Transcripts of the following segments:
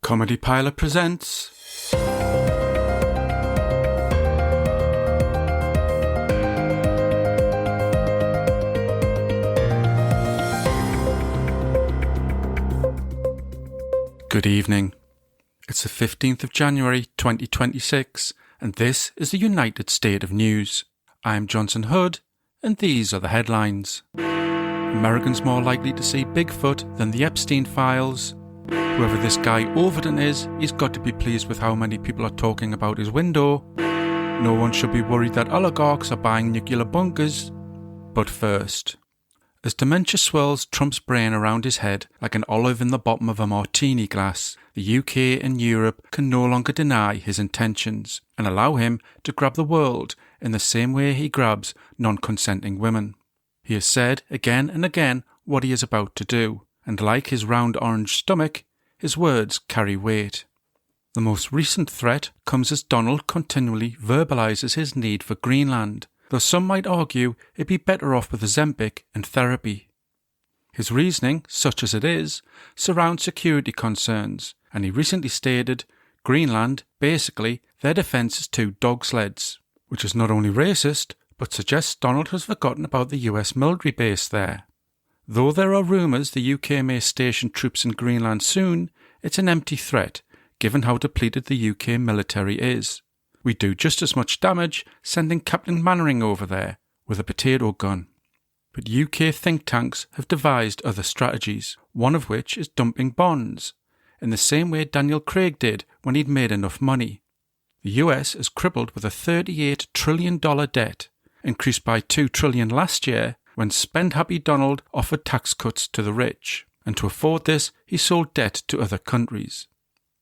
Comedy Pilot presents Good evening. It's the 15th of January 2026 and this is the United State of News. I'm Johnson Hood and these are the headlines. Americans more likely to see Bigfoot than the Epstein files. Whoever this guy Overton is, he's got to be pleased with how many people are talking about his window. No one should be worried that oligarchs are buying nuclear bunkers. But first, as dementia swirls Trump's brain around his head like an olive in the bottom of a martini glass, the UK and Europe can no longer deny his intentions and allow him to grab the world in the same way he grabs non-consenting women. He has said again and again what he is about to do, and like his round orange stomach, his words carry weight. The most recent threat comes as Donald continually verbalises his need for Greenland, though some might argue he'd be better off with Ozempic and therapy. His reasoning, such as it is, surrounds security concerns, and he recently stated, Greenland, basically, their defence is 2 dog sleds, which is not only racist, but suggests Donald has forgotten about the US military base there. Though there are rumours the UK may station troops in Greenland soon, it's an empty threat, given how depleted the UK military is. We do just as much damage sending Captain Mannering over there with a potato gun. But UK think tanks have devised other strategies, one of which is dumping bonds, in the same way Daniel Craig did when he'd made enough money. The US is crippled with a $38 trillion debt, increased by $2 trillion last year, when spend-happy Donald offered tax cuts to the rich, and to afford this he sold debt to other countries.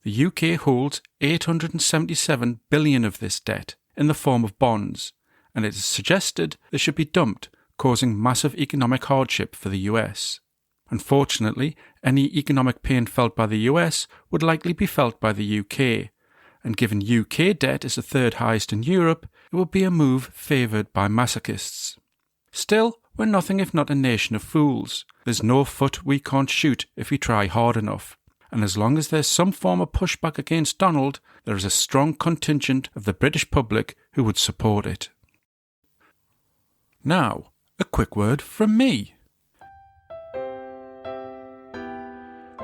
The UK holds $877 billion of this debt in the form of bonds, and it is suggested they should be dumped, causing massive economic hardship for the US. Unfortunately, any economic pain felt by the US would likely be felt by the UK, and given UK debt is the third highest in Europe, it would be a move favoured by masochists. Still, we're nothing if not a nation of fools. There's no foot we can't shoot if we try hard enough. And as long as there's some form of pushback against Donald, there is a strong contingent of the British public who would support it. Now, a quick word from me.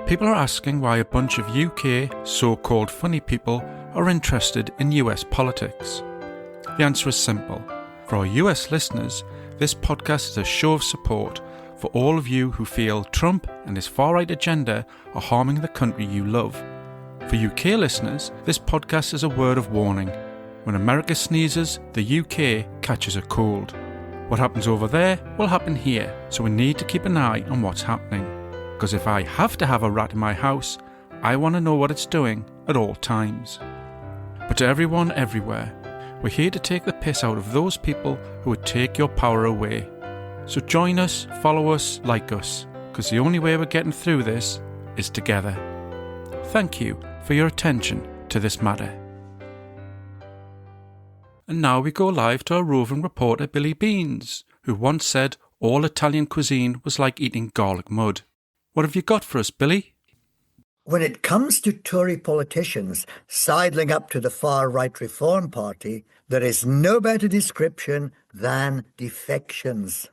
People are asking why a bunch of UK so-called funny people are interested in US politics. The answer is simple. For our US listeners, this podcast is a show of support for all of you who feel Trump and his far-right agenda are harming the country you love. For UK listeners, this podcast is a word of warning. When America sneezes, the UK catches a cold. What happens over there will happen here, so we need to keep an eye on what's happening. Because if I have to have a rat in my house, I want to know what it's doing at all times. But to everyone everywhere, we're here to take the piss out of those people who would take your power away. So join us, follow us, like us, because the only way we're getting through this is together. Thank you for your attention to this matter. And now we go live to our roving reporter Billy Beans, who once said all Italian cuisine was like eating garlic mud. What have you got for us, Billy? When it comes to Tory politicians sidling up to the far-right Reform Party, there is no better description than defections.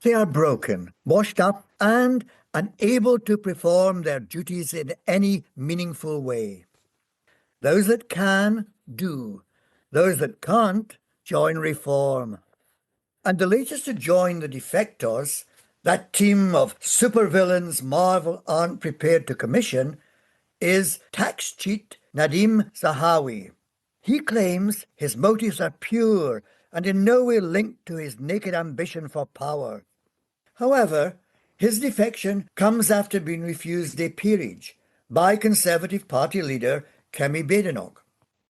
They are broken, washed up, and unable to perform their duties in any meaningful way. Those that can, do. Those that can't, join Reform. And the latest to join the Defectors, that team of supervillains Marvel aren't prepared to commission, is tax cheat Nadim Zahawi. He claims his motives are pure and in no way linked to his naked ambition for power. However, his defection comes after being refused a peerage by Conservative Party leader Kemi Badenoch.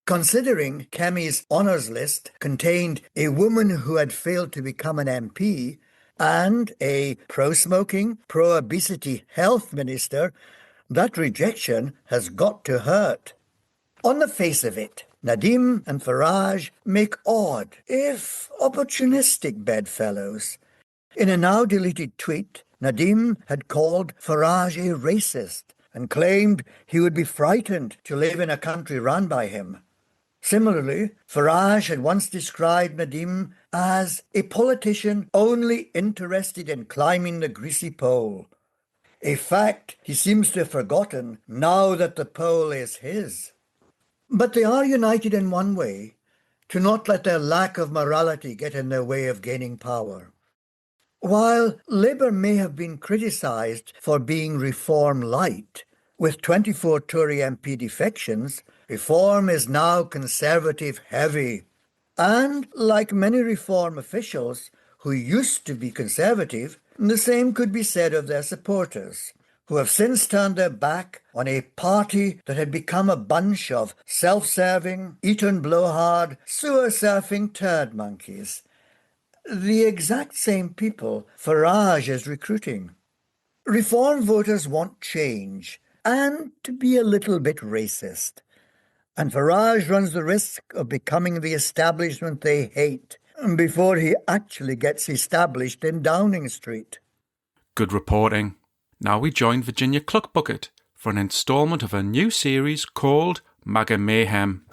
Considering Kemi's honours list contained a woman who had failed to become an MP and a pro-smoking, pro-obesity health minister, that rejection has got to hurt. On the face of it, Nadim and Farage make odd, if opportunistic bedfellows. In a now-deleted tweet, Nadim had called Farage a racist and claimed he would be frightened to live in a country run by him. Similarly, Farage had once described Nadim as a politician only interested in climbing the greasy pole, a fact he seems to have forgotten now that the pole is his. But they are united in one way, to not let their lack of morality get in their way of gaining power. While Labour may have been criticised for being reform light, with 24 Tory MP defections, reform is now Conservative heavy. And like many reform officials who used to be Conservative, the same could be said of their supporters, who have since turned their back on a party that had become a bunch of self-serving, eat-and-blowhard, sewer-surfing turd monkeys. The exact same people Farage is recruiting. Reform voters want change and to be a little bit racist. And Farage runs the risk of becoming the establishment they hate before he actually gets established in Downing Street. Good reporting. Now we join Virginia Cluckbucket for an instalment of a new series called MAGA Mayhem.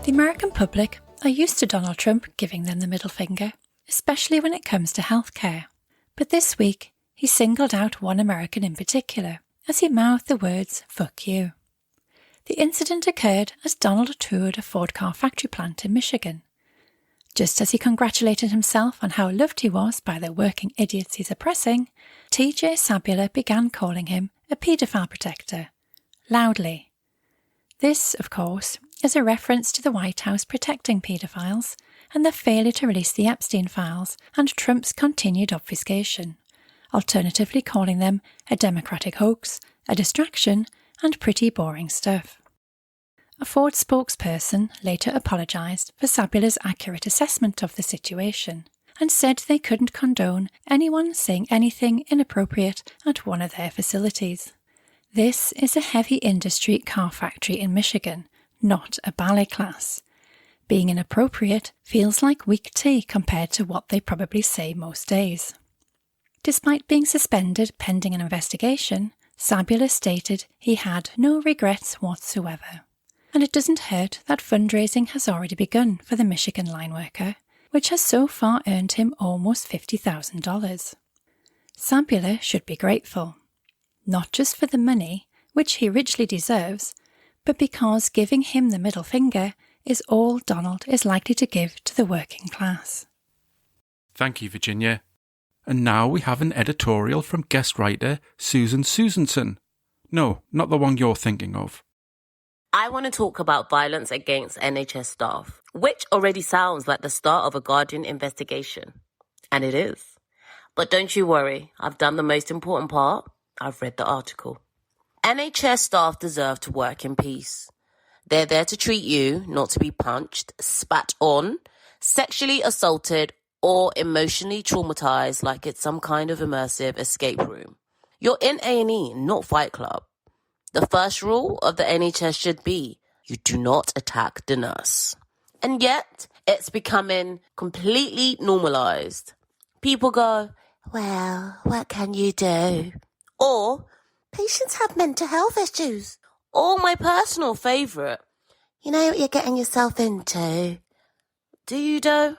The American public are used to Donald Trump giving them the middle finger, especially when it comes to healthcare. But this week, he singled out one American in particular as he mouthed the words, "fuck you." The incident occurred as Donald toured a Ford car factory plant in Michigan. Just as he congratulated himself on how loved he was by the working idiots he's oppressing, TJ Sabula began calling him a paedophile protector, loudly. This, of course, is a reference to the White House protecting paedophiles and their failure to release the Epstein files and Trump's continued obfuscation, alternatively calling them a Democratic hoax, a distraction, and pretty boring stuff. A Ford spokesperson later apologised for Sabula's accurate assessment of the situation and said they couldn't condone anyone saying anything inappropriate at one of their facilities. This is a heavy industry car factory in Michigan, not a ballet class. Being inappropriate feels like weak tea compared to what they probably say most days. Despite being suspended pending an investigation, Sabula stated he had no regrets whatsoever. And it doesn't hurt that fundraising has already begun for the Michigan line worker, which has so far earned him almost $50,000. Sabula should be grateful, not just for the money, which he richly deserves, but because giving him the middle finger is all Donald is likely to give to the working class. Thank you, Virginia. And now we have an editorial from guest writer Susan Susanson. No, not the one you're thinking of. I want to talk about violence against NHS staff, which already sounds like the start of a Guardian investigation. And it is. But don't you worry, I've done the most important part. I've read the article. NHS staff deserve to work in peace. They're there to treat you, not to be punched, spat on, sexually assaulted, or emotionally traumatized like it's some kind of immersive escape room. You're in A&E, not Fight Club. The first rule of the NHS should be, you do not attack the nurse. And yet, it's becoming completely normalized. People go, well, what can you do? Or, patients have mental health issues. Or my personal favourite, you know what you're getting yourself into. Do you though?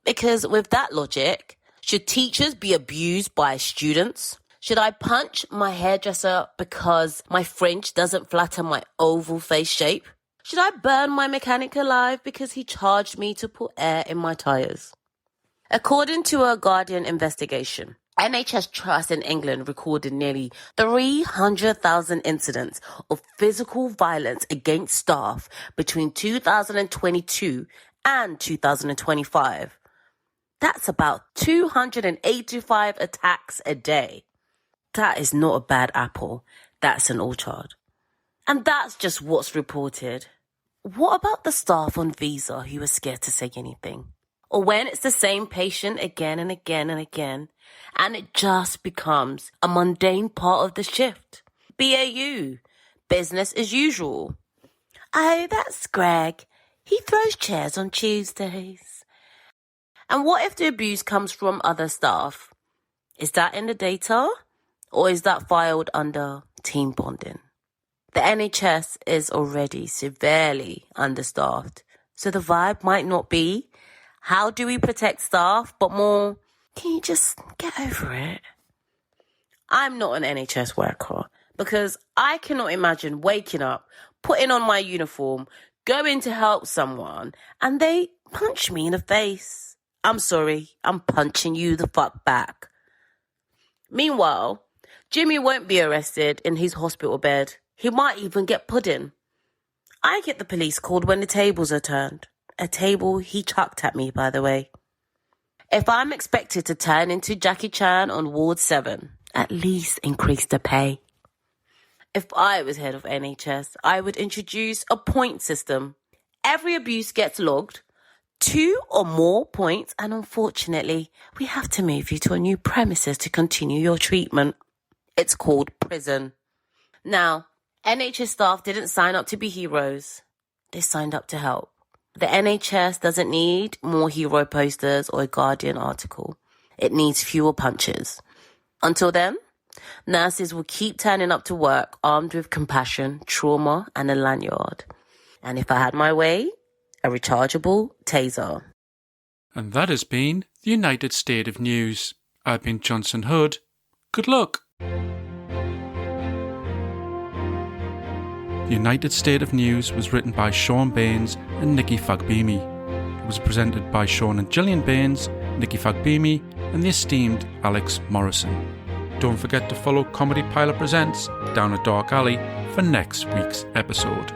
Because with that logic, should teachers be abused by students? Should I punch my hairdresser because my fringe doesn't flatter my oval face shape? Should I burn my mechanic alive because he charged me to put air in my tyres? According to a Guardian investigation, NHS Trust in England recorded nearly 300,000 incidents of physical violence against staff between 2022 and 2025. That's about 285 attacks a day. That is not a bad apple. That's an orchard. And that's just what's reported. What about the staff on visa who are scared to say anything? Or when it's the same patient again and again and again, and it just becomes a mundane part of the shift? BAU, business as usual. Oh, that's Greg. He throws chairs on Tuesdays. And what if the abuse comes from other staff? Is that in the data? Or is that filed under team bonding? The NHS is already severely understaffed, so the vibe might not be, how do we protect staff, but more, can you just get over it? I'm not an NHS worker because I cannot imagine waking up, putting on my uniform, going to help someone, and they punch me in the face. I'm sorry, I'm punching you the fuck back. Meanwhile, Jimmy won't be arrested in his hospital bed. He might even get pudding. I get the police called when the tables are turned. A table he chucked at me, by the way. If I'm expected to turn into Jackie Chan on Ward 7, at least increase the pay. If I was head of NHS, I would introduce a point system. Every abuse gets logged, 2 or more points, and unfortunately, we have to move you to a new premises to continue your treatment. It's called prison. Now, NHS staff didn't sign up to be heroes. They signed up to help. The NHS doesn't need more hero posters or a Guardian article. It needs fewer punches. Until then, nurses will keep turning up to work armed with compassion, trauma, and a lanyard. And if I had my way, a rechargeable taser. And that has been the United State of News. I've been Johnson Hood. Good luck. The United State of News was written by Sean Baines and Nikki Fagbimi. It was presented by Sean and Gillian Baines, Nikki Fagbimi, and the esteemed Alex Morrison. Don't forget to follow Comedy Pilot Presents Down a Dark Alley for next week's episode.